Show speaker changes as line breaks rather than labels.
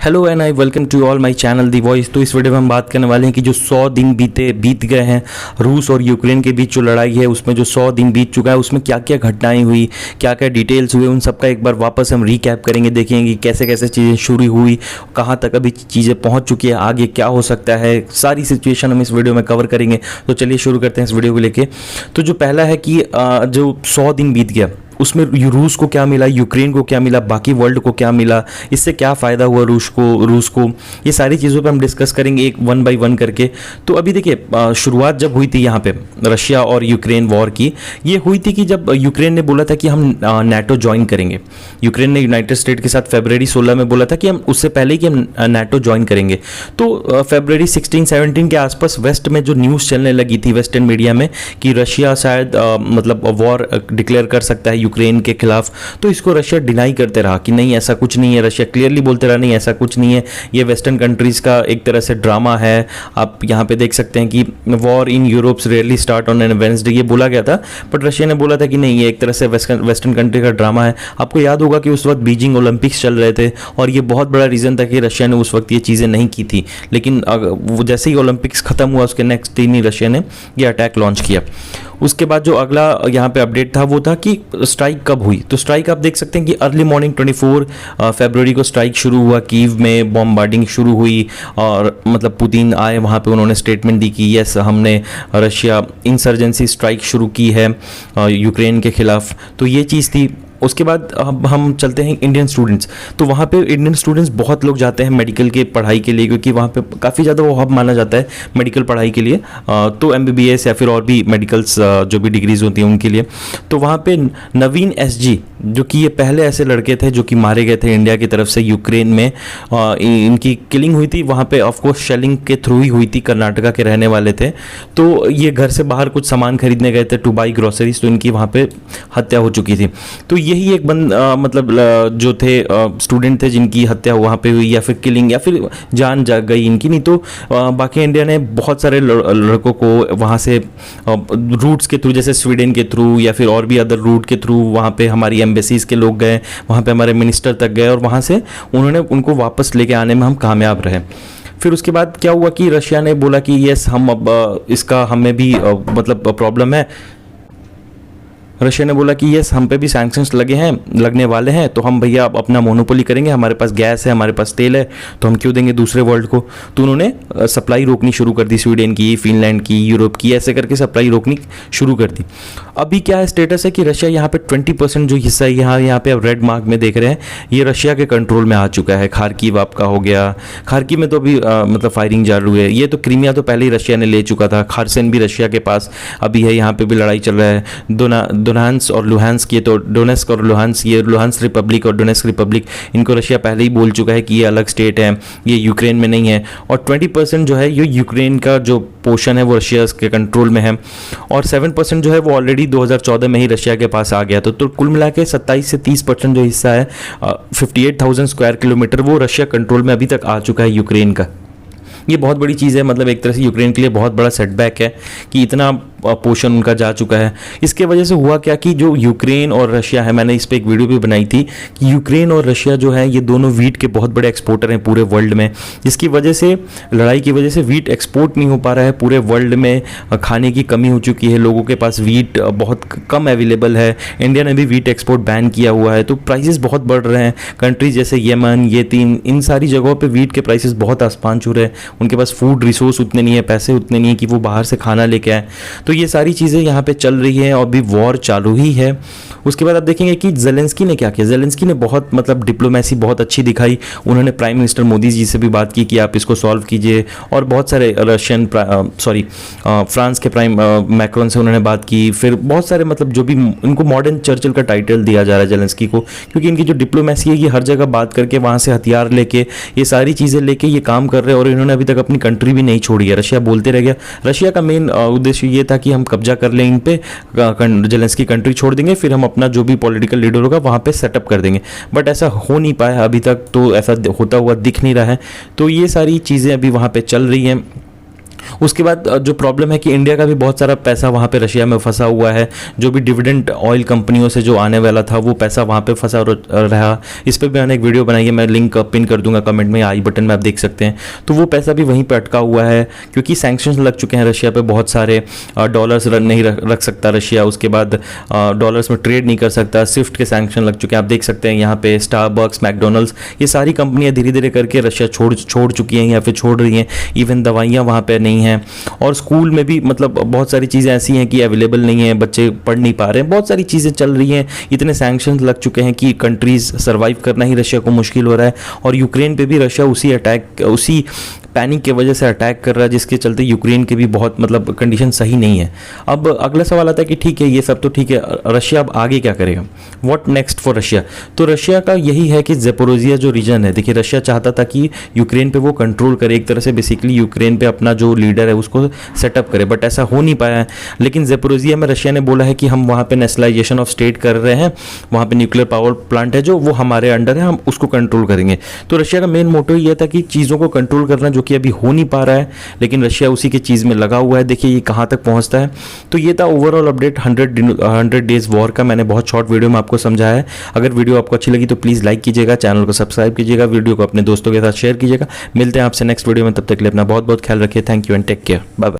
Hello and I welcome to all my channel the voice. तो इस video में हम बात करने वाले हैं कि जो 100 दिन बीत गए हैं रूस और यूक्रेन के बीच जो लड़ाई है उसमें जो 100 दिन बीत चुका है उसमें क्या क्या घटनाएं हुई, क्या क्या डिटेल्स हुए, उन सब का एक बार वापस हम रिकैप करेंगे। देखेंगे कि कैसे कैसे चीज़ें शुरू हुई, कहाँ तक अभी चीज़ें पहुँच चुकी है, आगे क्या हो सकता है, सारी सिचुएशन हम इस वीडियो में कवर करेंगे। तो चलिए शुरू करते हैं इस वीडियो को लेके। तो जो पहला है कि जो 100 दिन बीत गया उसमें रूस को क्या मिला, यूक्रेन को क्या मिला, बाकी वर्ल्ड को क्या मिला, इससे क्या फ़ायदा हुआ रूस को, ये सारी चीज़ों पे हम डिस्कस करेंगे एक वन बाय वन करके। तो अभी देखिए शुरुआत जब हुई थी यहाँ पे रशिया और यूक्रेन वॉर की, ये हुई थी कि जब यूक्रेन ने बोला था कि हम नाटो ज्वाइन करेंगे। यूक्रेन ने यूनाइटेड स्टेट के साथ फरवरी 16 में बोला था कि हम उससे पहले ही कि हम नाटो ज्वाइन करेंगे। तो फरवरी 16-17 के आसपास वेस्ट में जो न्यूज़ चलने लगी थी वेस्टर्न मीडिया में कि रशिया शायद मतलब वॉर डिक्लेयर कर सकता है यूक्रेन के खिलाफ, तो इसको रशिया डिनाई करते रहा कि नहीं ऐसा कुछ नहीं है। रशिया क्लियरली बोलते रहा नहीं ऐसा कुछ नहीं है, ये वेस्टर्न कंट्रीज़ का एक तरह से ड्रामा है। आप यहाँ पे देख सकते हैं कि war in Europe's rarely start on an Wednesday, ये बोला गया था, बट रशिया ने बोला था कि नहीं ये एक तरह से वेस्टर्न कंट्री का ड्रामा है। आपको याद होगा कि उस वक्त बीजिंग ओलंपिक्स चल रहे थे और ये बहुत बड़ा रीज़न था कि रशिया ने उस वक्त ये चीज़ें नहीं की थी, लेकिन वो जैसे ही ओलंपिक्स खत्म हुआ उसके नेक्स्ट दिन ही रशिया ने ये अटैक लॉन्च किया। उसके बाद जो अगला यहाँ पे अपडेट था वो था कि स्ट्राइक कब हुई। तो स्ट्राइक आप देख सकते हैं कि अर्ली मॉर्निंग 24 फरवरी को स्ट्राइक शुरू हुआ, कीव में बॉम्बार्डिंग शुरू हुई और मतलब पुतिन आए वहाँ पे, उन्होंने स्टेटमेंट दी कि यस हमने रशिया इंसर्जेंसी स्ट्राइक शुरू की है यूक्रेन के खिलाफ। तो ये चीज़ थी। उसके बाद अब हम चलते हैं इंडियन स्टूडेंट्स। तो वहाँ पे इंडियन स्टूडेंट्स बहुत लोग जाते हैं मेडिकल के पढ़ाई के लिए, क्योंकि वहाँ पे काफ़ी ज़्यादा वो हब माना जाता है मेडिकल पढ़ाई के लिए। तो MBBS या फिर और भी मेडिकल्स जो भी डिग्रीज़ होती हैं उनके लिए। तो वहाँ पे नवीन SG जो कि ये पहले ऐसे लड़के थे जो कि मारे गए थे इंडिया की तरफ से यूक्रेन में, इनकी किलिंग हुई थी वहाँ पे ऑफकोर्स शेलिंग के थ्रू ही हुई थी। कर्नाटका के रहने वाले थे, तो ये घर से बाहर कुछ सामान खरीदने गए थे टू बाई ग्रोसरीज, तो इनकी वहाँ पे हत्या हो चुकी थी। तो यही एक मतलब जो थे स्टूडेंट थे जिनकी हत्या वहाँ पे हुई, या फिर किलिंग या फिर जान जा गई इनकी। नहीं तो बाकी इंडिया ने बहुत सारे लड़कों को वहाँ से रूट्स के थ्रू, जैसे स्वीडन के थ्रू या फिर और भी अदर रूट के थ्रू वहाँ पे हमारी एम्बेसीज के लोग गए, वहाँ पे हमारे मिनिस्टर तक गए और वहाँ से उन्होंने उनको वापस लेके आने में हम कामयाब रहे। फिर उसके बाद क्या हुआ कि रशिया ने बोला कि यस हम अब इसका हमें भी मतलब प्रॉब्लम है। रशिया ने बोला कि यस हम पे भी सैंक्शंस लगने वाले हैं, तो हम भैया अब अपना मोनोपोली करेंगे, हमारे पास गैस है, हमारे पास तेल है, तो हम क्यों देंगे दूसरे वर्ल्ड को। तो उन्होंने सप्लाई रोकनी शुरू कर दी, स्वीडन की, फिनलैंड की, यूरोप की, ऐसे करके सप्लाई रोकनी शुरू कर दी। अभी क्या है स्टेटस है कि रशिया यहाँ पे 20% जो हिस्सा है यहाँ पे अब रेड मार्क में देख रहे हैं, ये रशिया के कंट्रोल में आ चुका है। खार्किव आपका हो गया, खार्किव में तो अभी मतलब फायरिंग चालू है। ये तो क्रीमिया तो पहले ही रशिया ने ले चुका था, खारसन भी रशिया के पास अभी है, यहाँ पे भी लड़ाई चल रहा है। डोनेट्स्क और लुहांस्क, ये तो डोनेट्स्क और लुहांस्क, ये लुहांस्क रिपब्लिक और डोनेट्स्क रिपब्लिक, इनको रशिया पहले ही बोल चुका है कि ये अलग स्टेट है, ये यूक्रेन में नहीं है। और 20% जो है ये यूक्रेन का जो पोर्शन है वो रशिया के कंट्रोल में है, और 7% जो है वो ऑलरेडी 2014 में ही रशिया के पास आ गया। तो कुल मिला के 27 से 30% जो हिस्सा है 58,000 स्क्वायर किलोमीटर वो रशिया कंट्रोल में अभी तक आ चुका है यूक्रेन का। ये बहुत बड़ी चीज़ है, मतलब एक तरह से यूक्रेन के लिए बहुत बड़ा सेटबैक है कि इतना पोर्शन उनका जा चुका है। इसके वजह से हुआ क्या कि जो यूक्रेन और रशिया है, मैंने इस पर एक वीडियो भी बनाई थी कि यूक्रेन और रशिया जो है ये दोनों वीट के बहुत बड़े एक्सपोर्टर हैं पूरे वर्ल्ड में, जिसकी वजह से लड़ाई की वजह से वीट एक्सपोर्ट नहीं हो पा रहा है पूरे वर्ल्ड में। खाने की कमी हो चुकी है, लोगों के पास वीट बहुत कम अवेलेबल है। इंडिया ने भी वीट एक्सपोर्ट बैन किया हुआ है, तो प्राइसेस बहुत बढ़ रहे हैं। कंट्रीज जैसे यमन, ये इन सारी जगहों पर वीट के प्राइसेस बहुत आसमान छू रहे हैं। उनके पास फूड रिसोर्स उतने नहीं है, पैसे उतने नहीं है कि वो बाहर से खाना लेके आए। तो ये सारी चीज़ें यहाँ पे चल रही हैं और अभी वॉर चालू ही है। उसके बाद आप देखेंगे कि ज़ेलेंस्की ने क्या किया। ज़ेलेंस्की ने बहुत मतलब डिप्लोमेसी बहुत अच्छी दिखाई। उन्होंने प्राइम मिनिस्टर मोदी जी से भी बात की कि आप इसको सॉल्व कीजिए, और बहुत सारे फ्रांस के प्राइम मैक्रोन से उन्होंने बात की। फिर बहुत सारे मतलब जो भी इनको मॉडर्न चर्चिल का टाइटल दिया जा रहा है ज़ेलेंस्की को, क्योंकि इनकी जो डिप्लोमेसी है ये हर जगह बात करके वहाँ से हथियार लेके ये सारी चीज़ें लेके ये काम कर रहे हैं, और इन्होंने अभी तक अपनी कंट्री भी नहीं छोड़ी है। रशिया बोलते रह गया। रशिया का मेन उद्देश्य ये था कि हम कब्जा कर लें इन पे, ज़ेलेंस्की कंट्री छोड़ देंगे, फिर हम अपना जो भी पॉलिटिकल लीडर होगा वहाँ पे सेटअप कर देंगे, बट ऐसा हो नहीं पाया अभी तक, तो ऐसा होता हुआ दिख नहीं रहा है। तो ये सारी चीज़ें अभी वहाँ पे चल रही हैं। उसके बाद जो प्रॉब्लम है कि इंडिया का भी बहुत सारा पैसा वहाँ पे रशिया में फंसा हुआ है। जो भी डिविडेंड ऑयल कंपनियों से जो आने वाला था वो पैसा वहाँ पे फंसा रहा। इस पर भी मैंने एक वीडियो बनाई है, मैं लिंक पिन कर दूंगा कमेंट में, आई बटन में आप देख सकते हैं। तो वो पैसा भी वहीं पे अटका हुआ है क्योंकि सैंक्शंस लग चुके हैं रशिया पे बहुत सारे। डॉलर्स नहीं रख सकता रशिया, उसके बाद डॉलर्स में ट्रेड नहीं कर सकता, स्विफ्ट के सैंक्शन लग चुके हैं। आप देख सकते हैं यहाँ पे स्टारबक्स, मैकडोनल्ड्स, ये सारी कंपनियाँ धीरे धीरे करके रशिया छोड़ चुकी हैं या फिर छोड़ रही हैं। इवन दवाइयाँ वहाँ पे नहीं हैं, और स्कूल में भी मतलब बहुत सारी चीज़ें ऐसी हैं कि अवेलेबल नहीं है, बच्चे पढ़ नहीं पा रहे हैं, बहुत सारी चीज़ें चल रही हैं। इतने सैंक्शंस लग चुके हैं कि कंट्रीज सर्वाइव करना ही रशिया को मुश्किल हो रहा है। और यूक्रेन पे भी रशिया उसी पैनिक की वजह से अटैक कर रहा है, जिसके चलते यूक्रेन के भी बहुत मतलब कंडीशन सही नहीं है। अब अगला सवाल आता है कि ठीक है ये सब तो ठीक है, रशिया अब आगे क्या करेगा, व्हाट नेक्स्ट फॉर रशिया। तो रशिया का यही है कि ज़ेपोरोजिया जो रीजन है, देखिए रशिया चाहता था कि यूक्रेन पे वो कंट्रोल करे, एक तरह से बेसिकली यूक्रेन पे अपना जो लीडर है उसको सेटअप करे, बट ऐसा हो नहीं पाया है। लेकिन ज़ेपोरोजिया में रशिया ने बोला है कि हम वहाँ पे नेशनलाइजेशन ऑफ स्टेट कर रहे हैं, वहाँ पे न्यूक्लियर पावर प्लांट है जो वो हमारे अंडर है, हम उसको कंट्रोल करेंगे। तो रशिया का मेन मोटिव ये था कि चीज़ों को कंट्रोल करना, जो कि अभी हो नहीं पा रहा है, लेकिन रशिया उसी की चीज़ में लगा हुआ है। देखिए ये कहाँ तक पहुँचता है। तो ये था ओवरऑल अपडेट 100 डेज वॉर का। मैंने बहुत शॉर्ट वीडियो में आपको समझाया है। अगर वीडियो आपको अच्छी लगी तो प्लीज़ लाइक कीजिएगा, चैनल को सब्सक्राइब कीजिएगा, वीडियो को अपने दोस्तों के साथ शेयर कीजिएगा। मिलते हैं आपसे नेक्स्ट वीडियो में, तब तक के लिए अपना बहुत बहुत ख्याल रखिए। Thank you and take care, bye bye.